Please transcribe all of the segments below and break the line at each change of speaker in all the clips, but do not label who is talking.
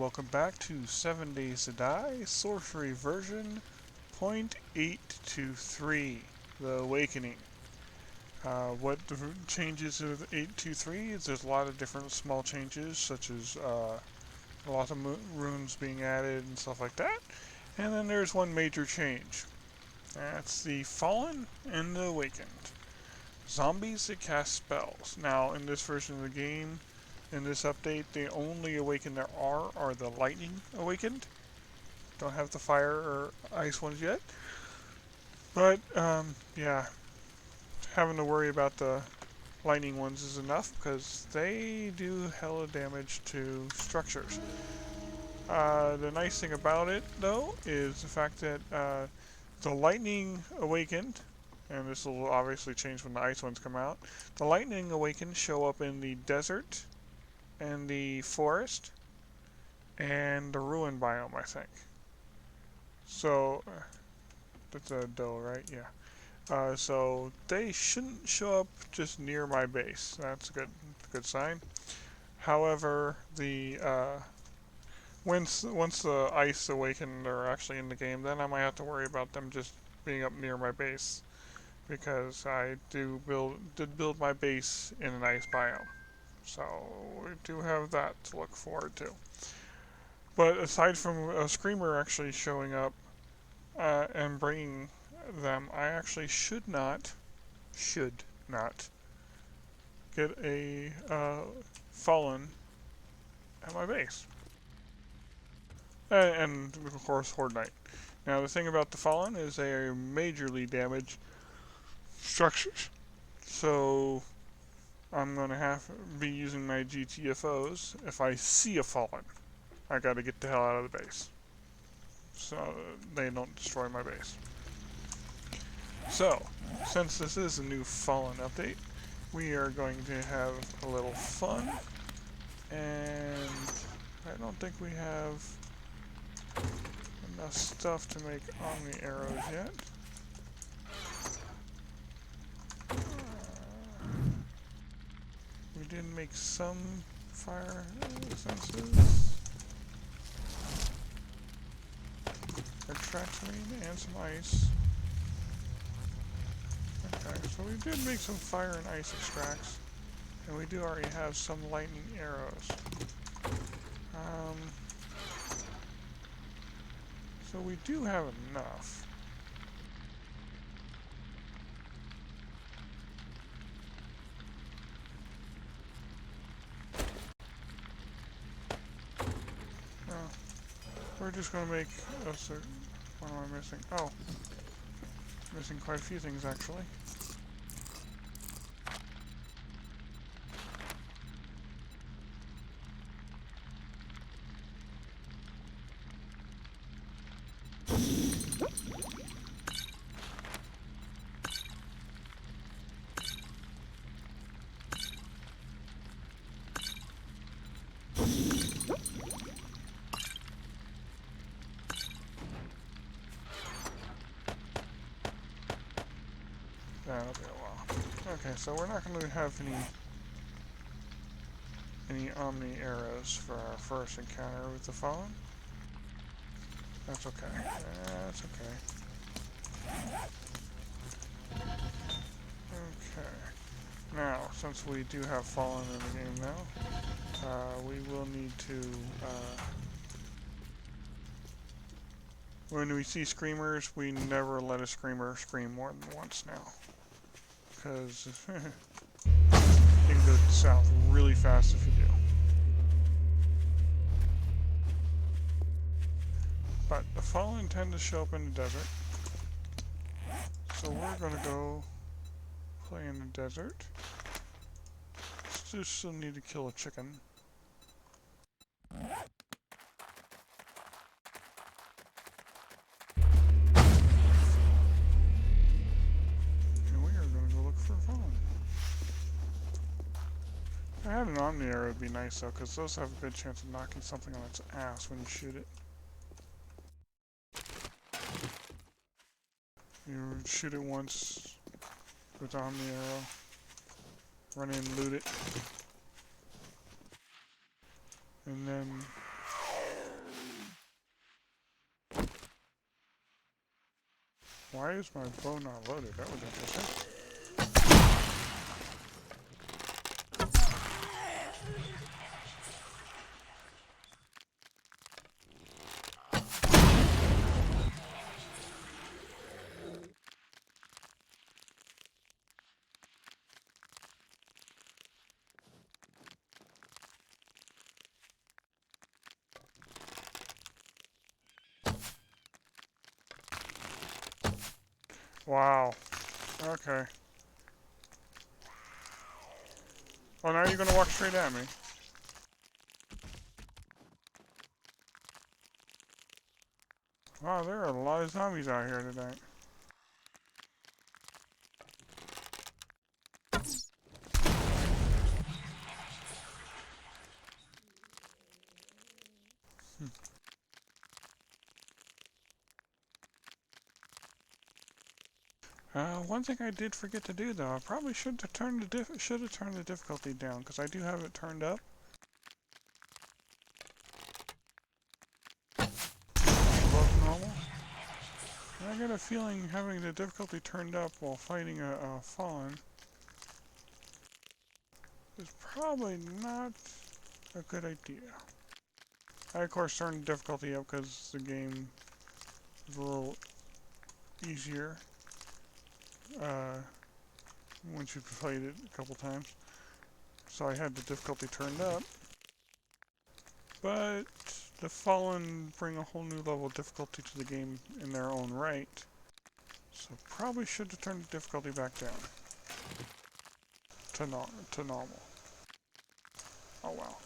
welcome back to 7 Days to Die, Sorcery version 0.823, The Awakening. What the changes of 823 is there's a lot of different small changes, such as a lot of runes being added and stuff like that. And then there's one major change. That's the Fallen and the Awakened. Zombies that cast spells. Now, in this version of the game, in this update, the only awakened there are the lightning awakened. Don't have the fire or ice ones yet. But, yeah, having to worry about the lightning ones is enough because they do hella damage to structures. The nice thing about it, though, is the fact that the lightning awakened, and this will obviously change when the ice ones come out, the lightning awakened show up in the desert and the forest and the ruin biome, I think. So that's a doe, right? Yeah. So they shouldn't show up just near my base. That's a good sign. However, the once the ice awakened are actually in the game, then I might have to worry about them just being up near my base because I did build my base in an ice biome. So we do have that to look forward to. But aside from a screamer actually showing up and bringing them, I actually should not get a fallen at my base. And of course, Horde Knight. Now the thing about the fallen is they majorly damage structures. So I'm going to have to be using my GTFOs. If I see a fallen, I got to get the hell out of the base so they don't destroy my base. So, since this is a new Fallen update, we are going to have a little fun, and I don't think we have enough stuff to make Omni arrows yet. We did make some fire senses. Attraction and some ice. Okay, so we did make some fire and ice extracts, and we do already have some lightning arrows. So we do have enough. We're just going to make us a... What am I missing? Oh. Missing quite a few things, actually. That'll be a while. Okay, so we're not going to have any Omni arrows for our first encounter with the Fallen. That's okay. That's okay. Okay. Now, since we do have Fallen in the game now, we will need to... when we see screamers, we never let a screamer scream more than once now. Because it can go south really fast if you do. But the Fallen tend to show up in the desert. So we're going to go play in the desert. Still need to kill a chicken. If I had an Omni arrow, it'd be nice though, because those have a good chance of knocking something on its ass when you shoot it. You shoot it once with Omni arrow, run in, loot it, and then Why is my bow not loaded? That was interesting. Wow. Okay. Oh, now you're gonna walk straight at me. Wow, there are a lot of zombies out here tonight. One thing I did forget to do though, I probably should have turned the difficulty down because I do have it turned up above normal. And I got a feeling having the difficulty turned up while fighting a fallen is probably not a good idea. I of course turned the difficulty up because the game is a little easier uh, once you've played it a couple times. So I had the difficulty turned up. But the Fallen bring a whole new level of difficulty to the game in their own right. So probably should have turned the difficulty back down. To normal. Oh well.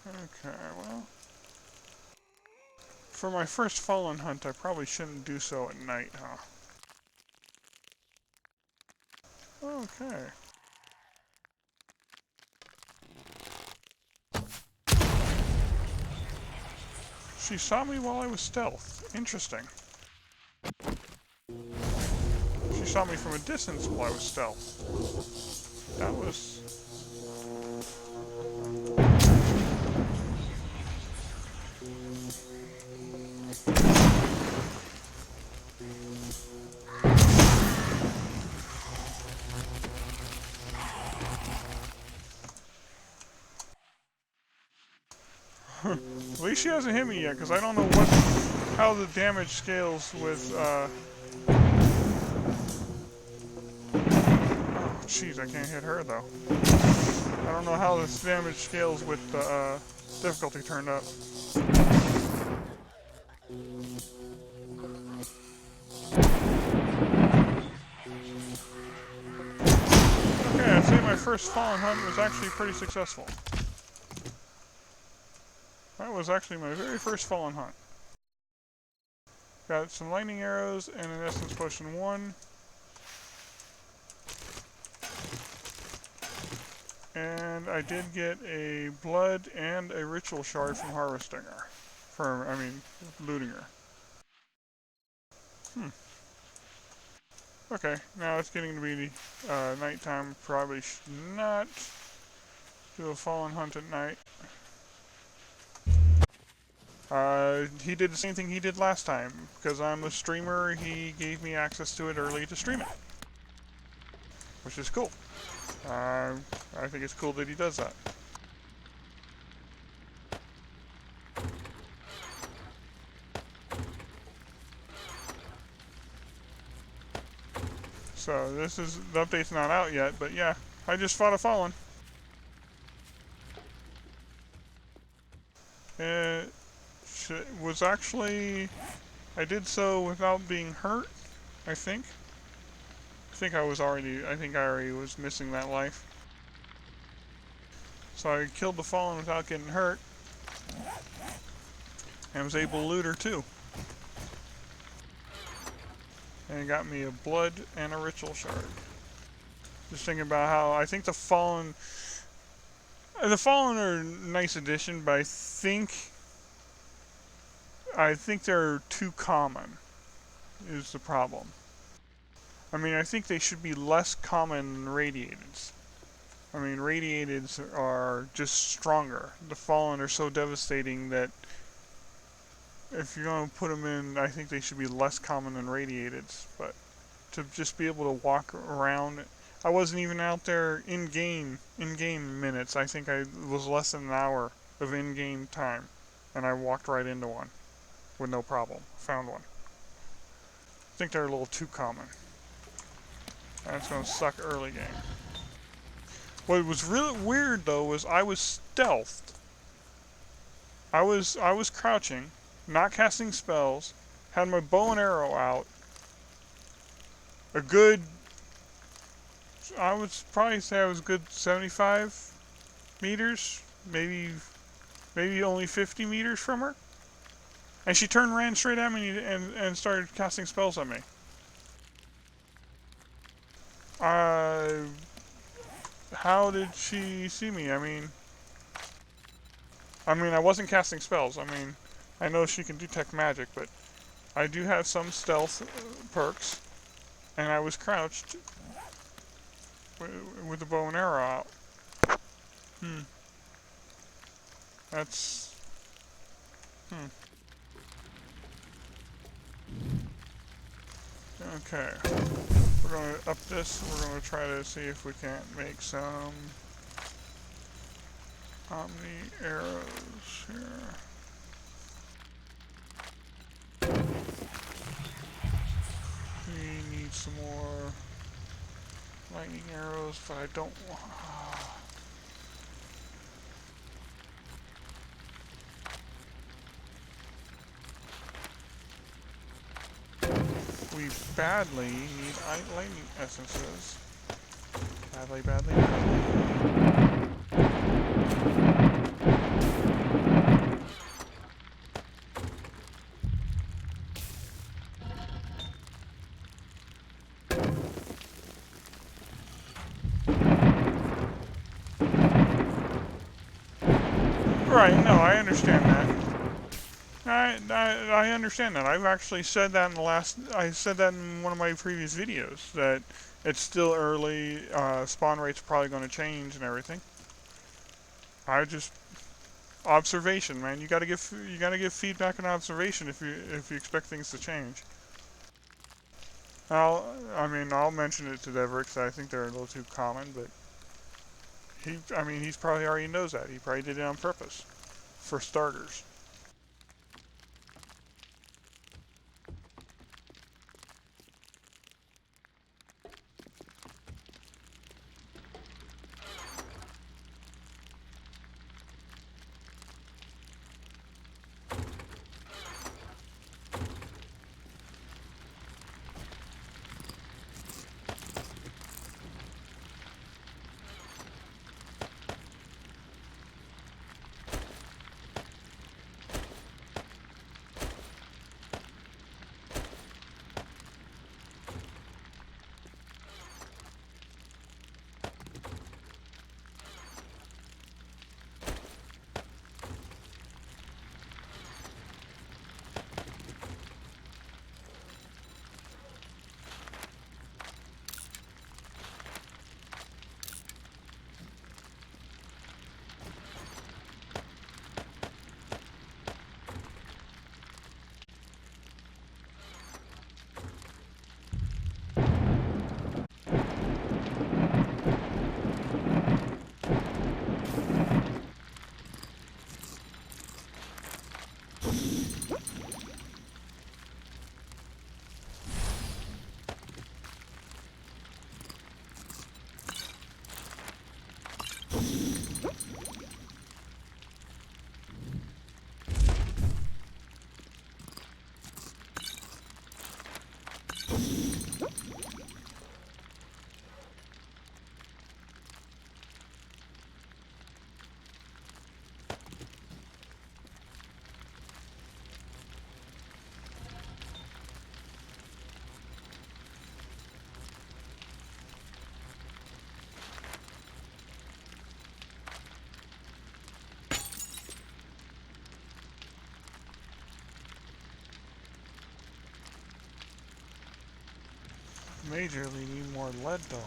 Okay, well. For my first Fallen hunt, I probably shouldn't do so at night, huh? Okay. She saw me while I was stealth. Interesting. She saw me from a distance while I was stealth. That was... At least she hasn't hit me yet, because I don't know how the damage scales with, Oh, jeez, I can't hit her, though. I don't know how this damage scales with the, difficulty turned up. Okay, I'd say my first Fallen hunt was actually pretty successful. That was actually my very first Fallen hunt. Got some lightning arrows and an essence potion 1. And I did get a blood and a ritual shard from harvesting her. Looting her. Okay, now it's getting to be nighttime. Probably should not do a fallen hunt at night. He did the same thing he did last time. Because I'm a streamer, he gave me access to it early to stream it. Which is cool. I think it's cool that he does that. So the update's not out yet, but yeah, I just fought a fallen. It was actually, I did so without being hurt, I think. I think I already was missing that life. So I killed the fallen without getting hurt. And was able to loot her too. And it got me a blood and a ritual shard. Just thinking about how I think the Fallen are a nice addition, but I think I think they're too common, is the problem. I mean, I think they should be less common than radiateds. I mean, radiateds are just stronger. The fallen are so devastating that if you're going to put them in, I think they should be less common than radiateds. But to just be able to walk around, I wasn't even out there in-game minutes. I think I was less than an hour of in-game time, and I walked right into one with no problem. Found one. I think they're a little too common. That's going to suck early game. What was really weird though was I was stealthed. I was crouching, not casting spells, had my bow and arrow out. A good, I would probably say I was good 75 meters, maybe only 50 meters from her. And she turned and ran straight at me and started casting spells on me. Uh, how did she see me? I mean, I wasn't casting spells. I mean, I know she can detect magic, but I do have some stealth perks, and I was crouched with the bow and arrow out. Hmm. That's... Hmm. Okay. We're going to up this. We're going to try to see if we can't make some Omni arrows here. We need some more lightning arrows, but I don't want... We badly need lightning essences. Badly, badly, badly. Right, no, I understand that. I understand that. I've actually said that I said that in one of my previous videos, that it's still early, spawn rate's probably going to change and everything. Observation, man. You gotta give feedback and observation if you expect things to change. I'll mention it to Dever because I think they're a little too common, but he's probably already knows that. He probably did it on purpose, for starters. Majorly need more lead though.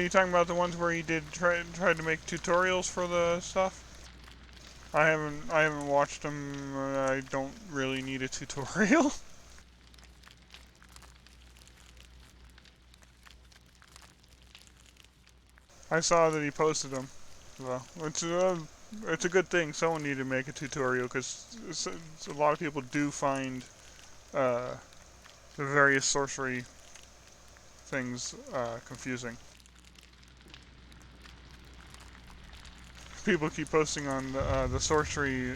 You talking about the ones where you did tried to make tutorials for the stuff? I haven't watched them. I don't really need a tutorial. I saw that he posted them. Well, it's a good thing. Someone needed to make a tutorial because a lot of people do find uh, the various sorcery things confusing. People keep posting on the sorcery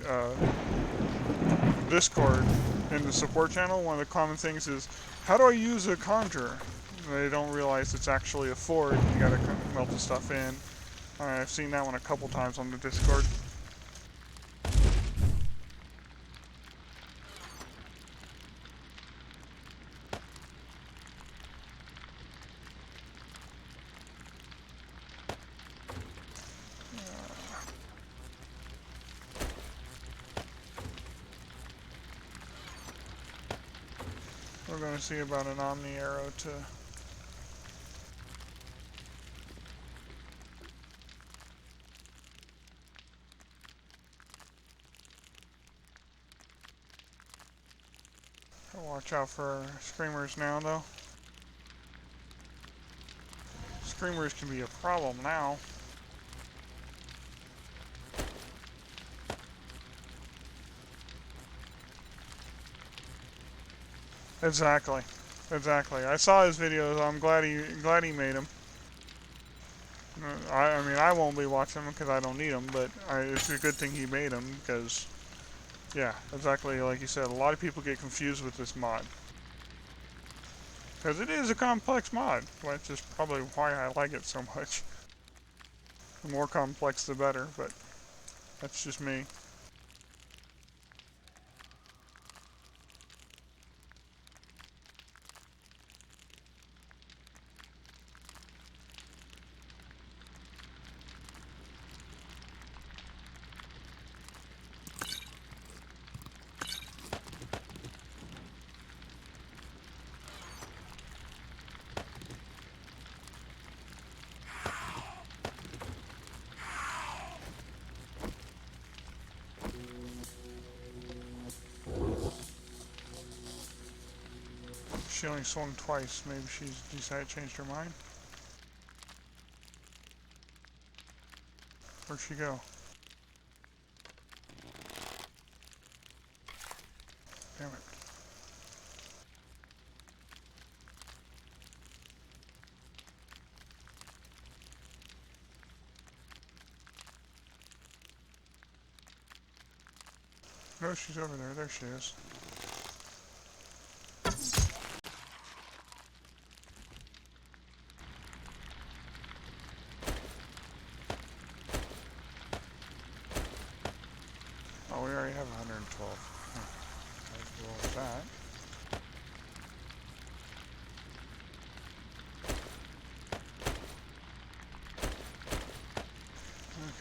Discord in the support channel. One of the common things is, how do I use a conjurer? They don't realize it's actually a forge. You gotta melt the stuff in. I've seen that one a couple times on the Discord. We're going to see about an Omni Arrow to watch out for screamers now, though. Screamers can be a problem now. Exactly. Exactly. I saw his videos. I'm glad he made them. I mean, I won't be watching them because I don't need them, but it's a good thing he made them because, yeah, exactly like you said, a lot of people get confused with this mod. Because it is a complex mod, which is probably why I like it so much. The more complex, the better, but that's just me. She only swung twice. Maybe she's decided to change her mind. Where'd she go? Damn it. No, she's over there. There she is. Oh, we already have 112. Huh. Let's roll with that.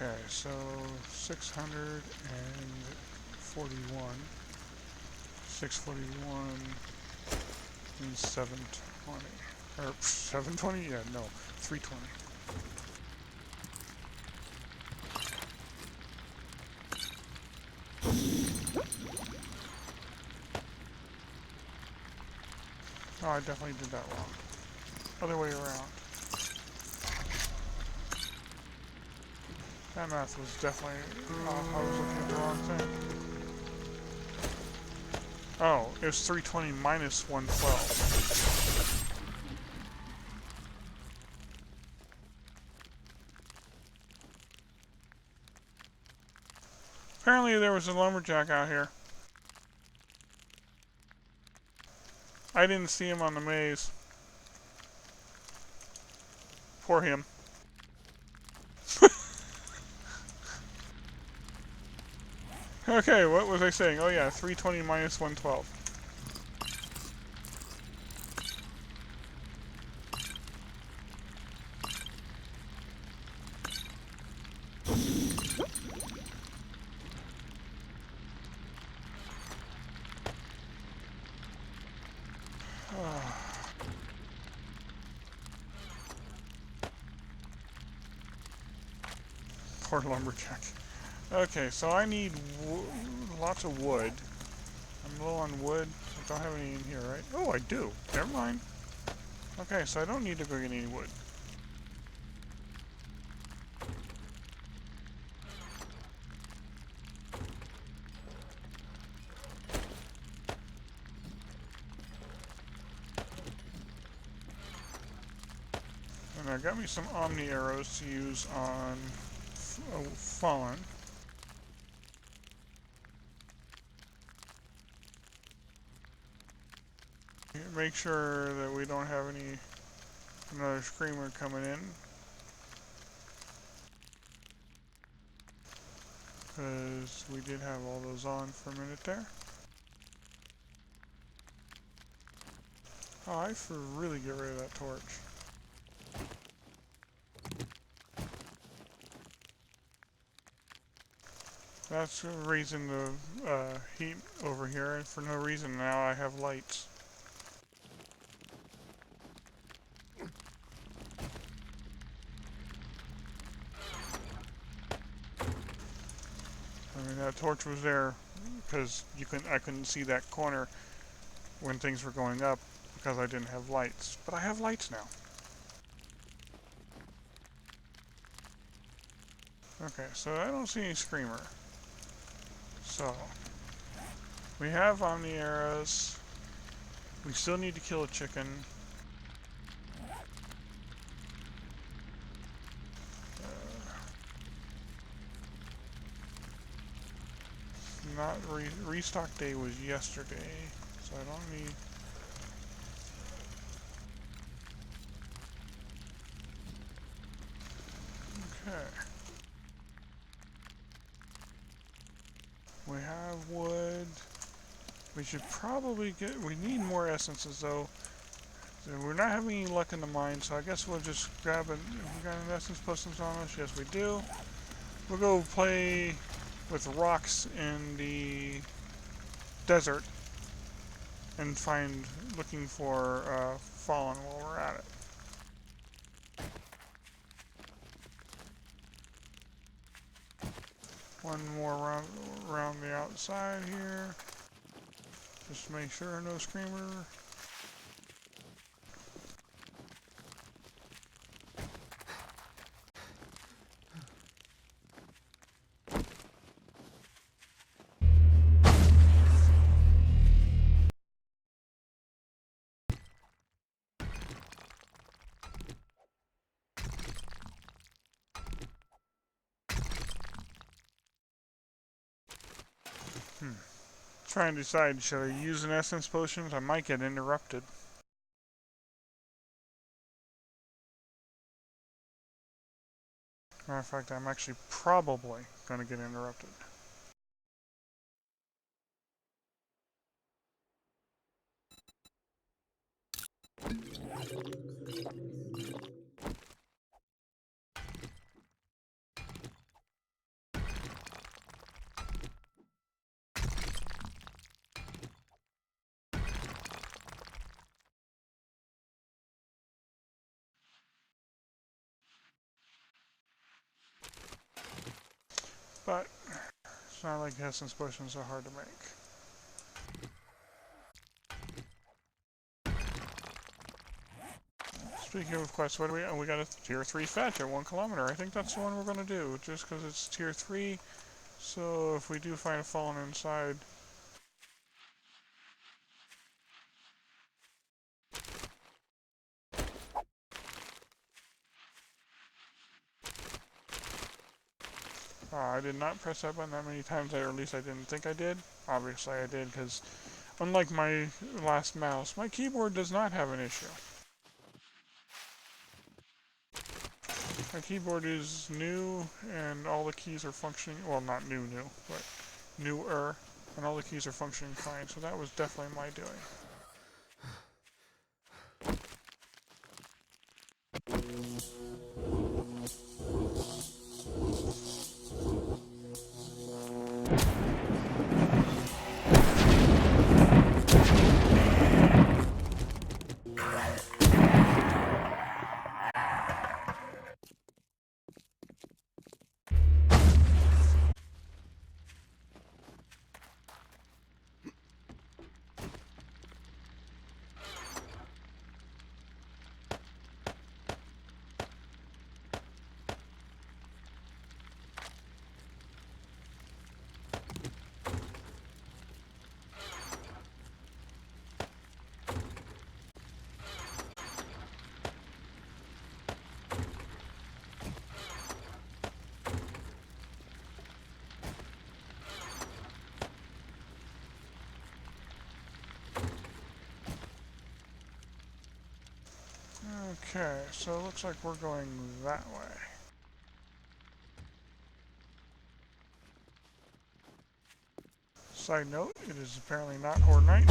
Okay, so 641. 641 and 720. Or 720? Yeah, no. 320. Oh, I definitely did that wrong. Other way around. That math was definitely off. I was looking at the wrong thing. Oh, it was 320 minus 112. Apparently there was a lumberjack out here. I didn't see him on the maze. Poor him. Okay, what was I saying? Oh yeah, 320 minus 112. Poor lumberjack. Okay, so I need lots of wood. I'm low on wood. I don't have any in here, right? Oh, I do. Never mind. Okay, so I don't need to go get any wood. And I got me some Omni arrows to use on Fallen. Make sure that we don't have another screamer coming in, because we did have all those on for a minute there. Oh, I should really get rid of that torch. That's raising the heat over here, and for no reason now I have lights. I mean, that torch was there because I couldn't see that corner when things were going up because I didn't have lights. But I have lights now. Okay, so I don't see any screamer. So we have Omni arrows. We still need to kill a chicken. Not restock day was yesterday, so I don't need. Okay. We have wood. We should probably we need more essences though. We're not having any luck in the mine, so I guess we'll just grab we got an essence potions on us? Yes, we do. We'll go play with rocks in the desert and looking for Fallen while we're at it. One more around the outside here. Just make sure no screamer. Trying to decide, should I use an essence potions? I might get interrupted. Matter of fact, I'm actually probably going to get interrupted. But it's not like essence potions are hard to make. Speaking of quests, what do we? Oh, we got a tier 3 fetch at 1 kilometer. I think that's the one we're going to do, just because it's tier 3. So if we do find a Fallen inside, I did not press that button that many times, or at least I didn't think I did. Obviously I did, because unlike my last mouse, my keyboard does not have an issue. My keyboard is new, and all the keys are functioning, well, not new, but newer, and all the keys are functioning fine, so that was definitely my doing. Okay, so it looks like we're going that way. Side note, it is apparently not Horde Night.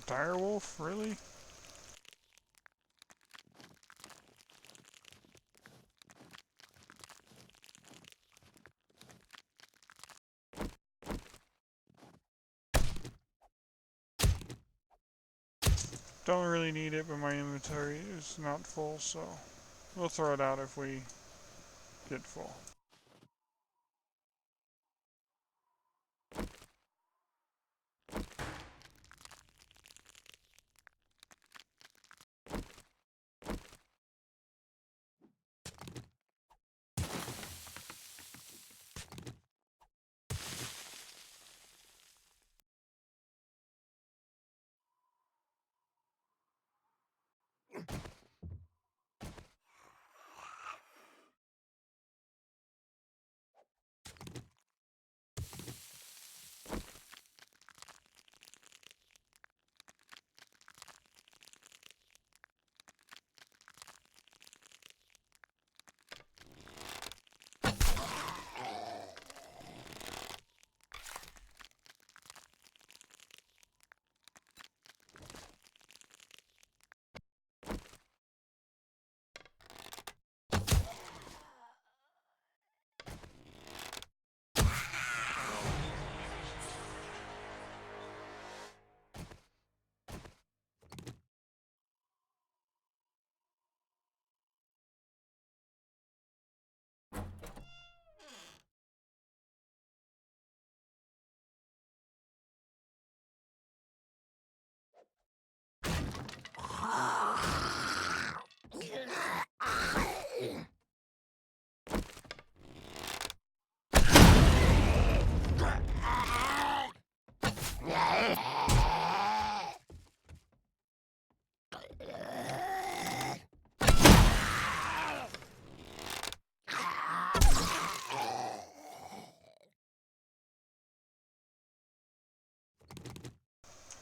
Direwolf, really? Don't really need it, but my inventory is not full, so we'll throw it out if we get full.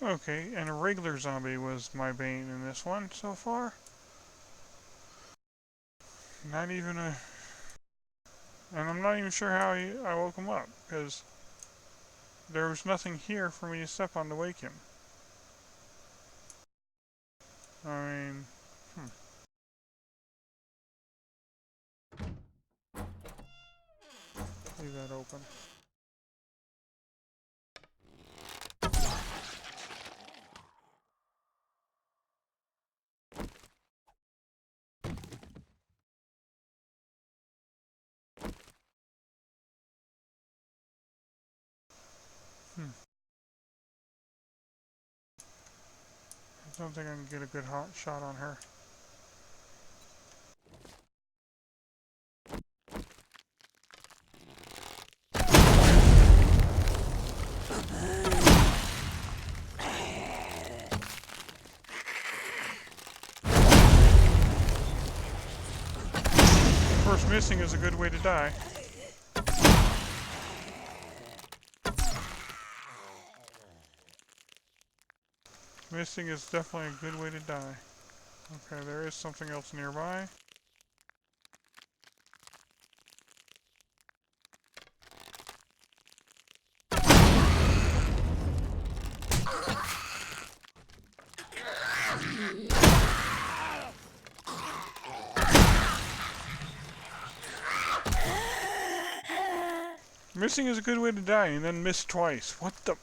Okay, and a regular zombie was my bane in this one so far. Not even a... And I'm not even sure how I woke him up, because there was nothing here for me to step on to wake him. I mean... Leave that open. I don't think I can get a good hot shot on her. Of course, missing is a good way to die. Missing is definitely a good way to die. Okay, there is something else nearby. Missing is a good way to die, and then miss twice. What the...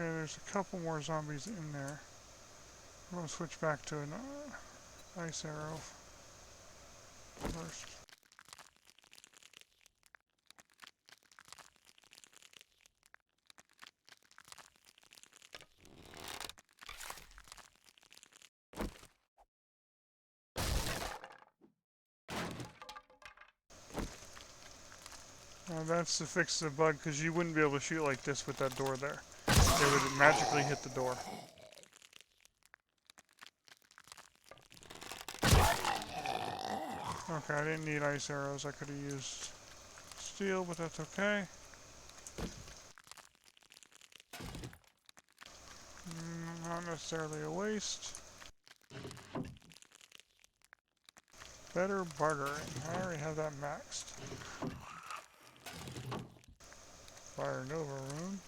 Okay, there's a couple more zombies in there. I'm gonna switch back to an ice arrow first. That's to fix the bug, because you wouldn't be able to shoot like this with that door there. It would magically hit the door. Okay, I didn't need ice arrows. I could have used steel, but that's okay. Not necessarily a waste. Better bartering. I already have that maxed. Fire Nova rune.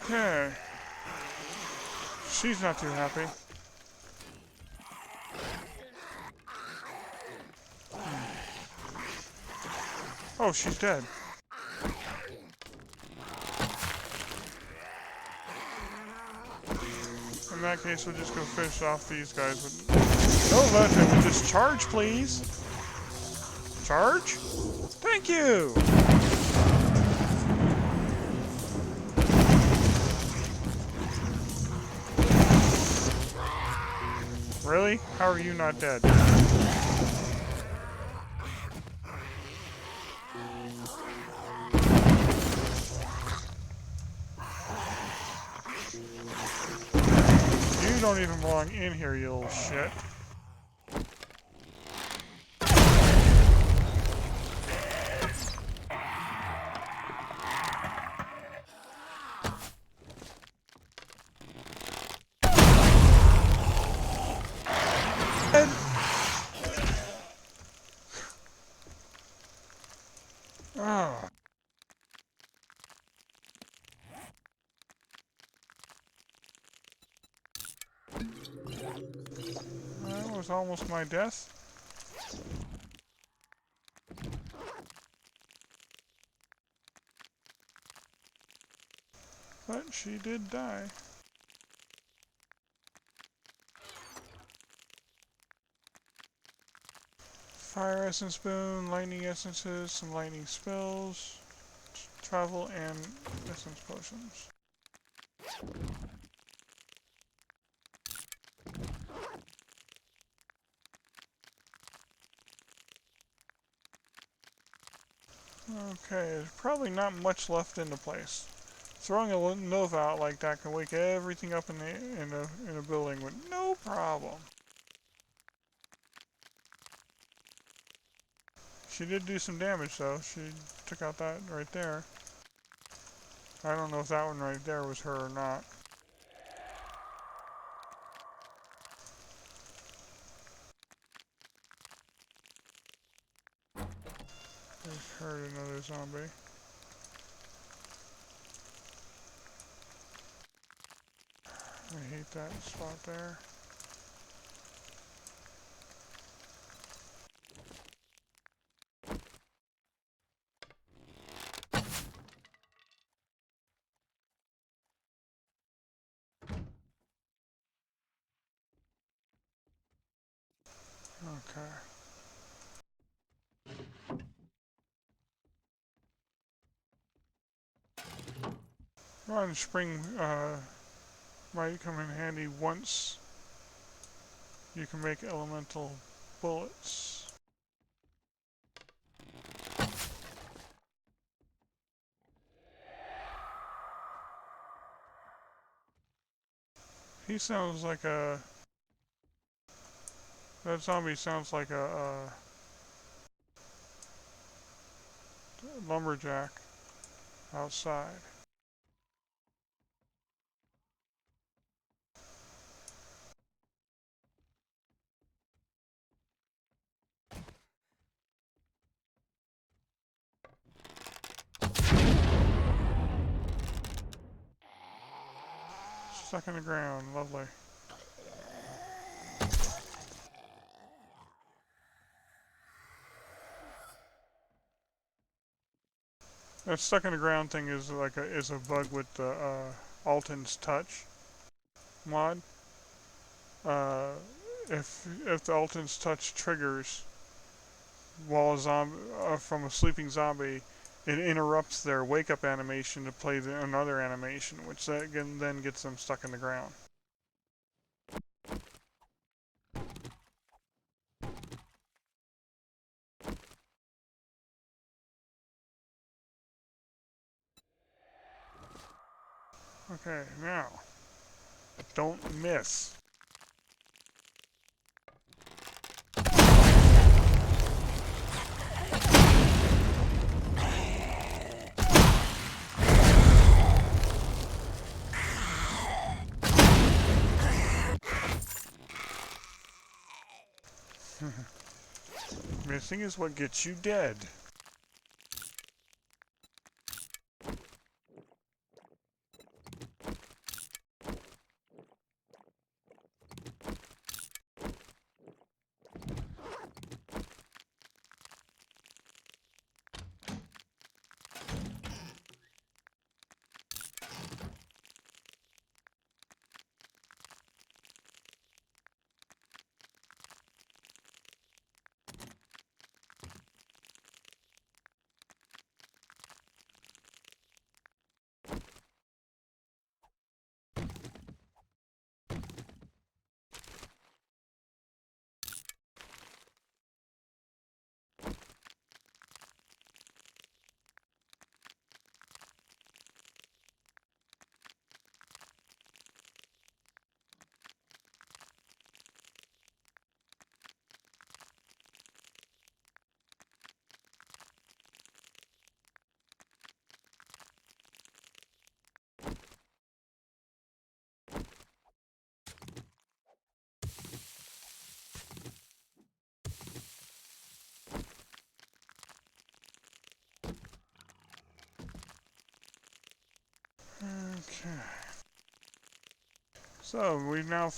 Okay. She's not too happy. Oh, she's dead. In that case, we'll just go finish off these guys with... No, let him just charge, please. Charge? Thank you! Really? How are you not dead? You don't even belong in here, you little shit. Oh. That was almost my death. But she did die. Fire essence spoon, lightning essences, some lightning spells, travel, and essence potions. Okay, there's probably not much left in the place. Throwing a nova out like that can wake everything up in a building with no problem. She did do some damage though. She took out that right there. I don't know if that one right there was her or not. Just heard another zombie. I hate that spot there. Okay. Rotten Spring might come in handy once you can make elemental bullets. He sounds like a... That zombie sounds like a lumberjack outside. Stuck in the ground. Lovely. That stuck in the ground thing is like a bug with the Alton's touch mod. Uh, if the Alton's touch triggers while a zombie from a sleeping zombie, it interrupts their wake up animation to play another animation, which then gets them stuck in the ground. Okay, now don't miss. Missing is what gets you dead. Okay. So we've now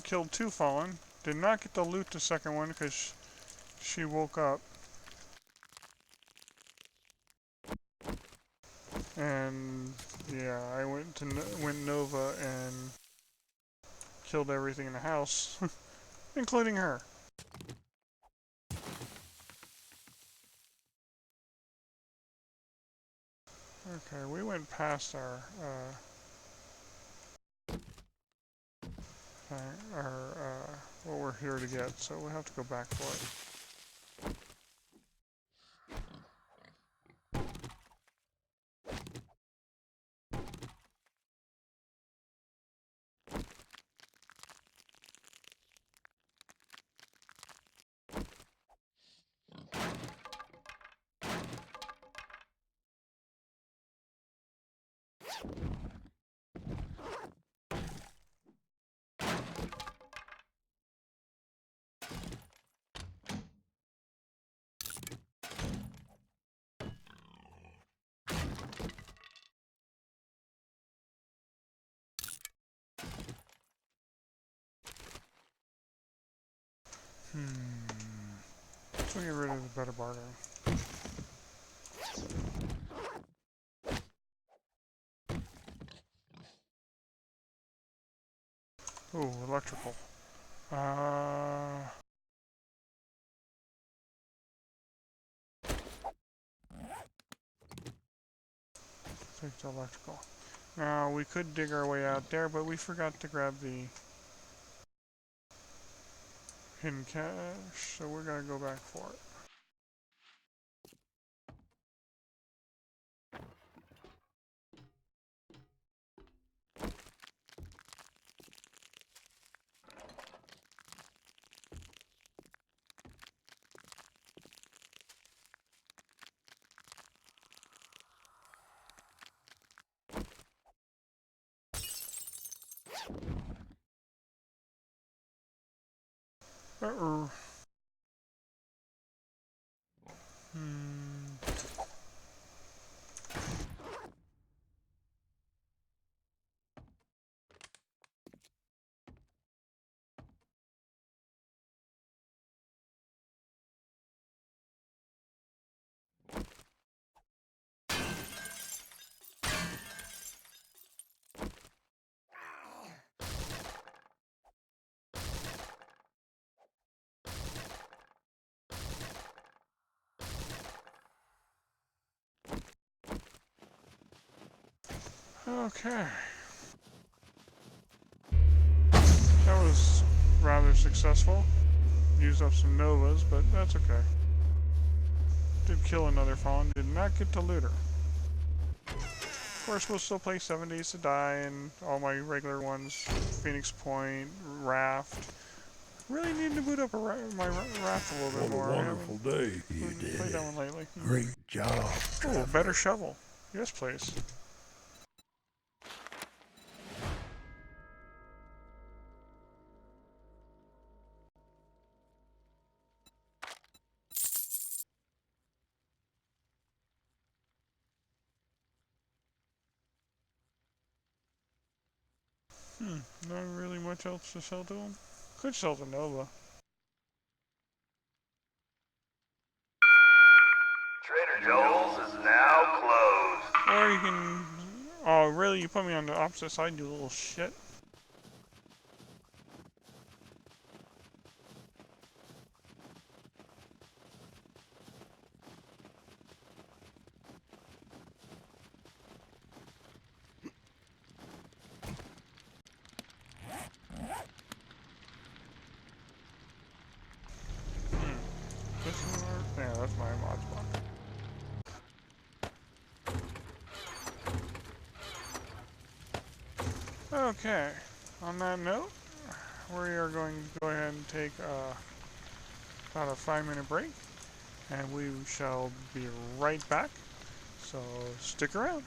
killed 2 fallen. Did not get to loot the second one because she woke up. And yeah, I went Nova and killed everything in the house, including her. Okay, we went past what we're here to get, so we'll have to go back for it. Let's get rid of the better bargain. Ooh, electrical. Take the electrical. Now, we could dig our way out there, but we forgot to grab the hidden cache, so we're gonna go back for it. Uh-oh. Hmm. Okay. That was rather successful. Used up some Novas, but that's okay. Did kill another fawn, did not get to loot her. Of course, we'll still play 7 Days to Die and all my regular ones. Phoenix Point, Raft. Really need to boot up my Raft a little bit more.
What a wonderful day.
You did played that one lately.
Great job.
Oh, better shovel. Yes, please. Not really much else to sell to him. Could sell to Nova.
Trader Joel's is now closed.
Or you can... Oh, really? You put me on the opposite side, you little shit. This one work? Yeah, that's my mod block. Okay, on that note, we are going to go ahead and take about a 5-minute break, and we shall be right back, so stick around.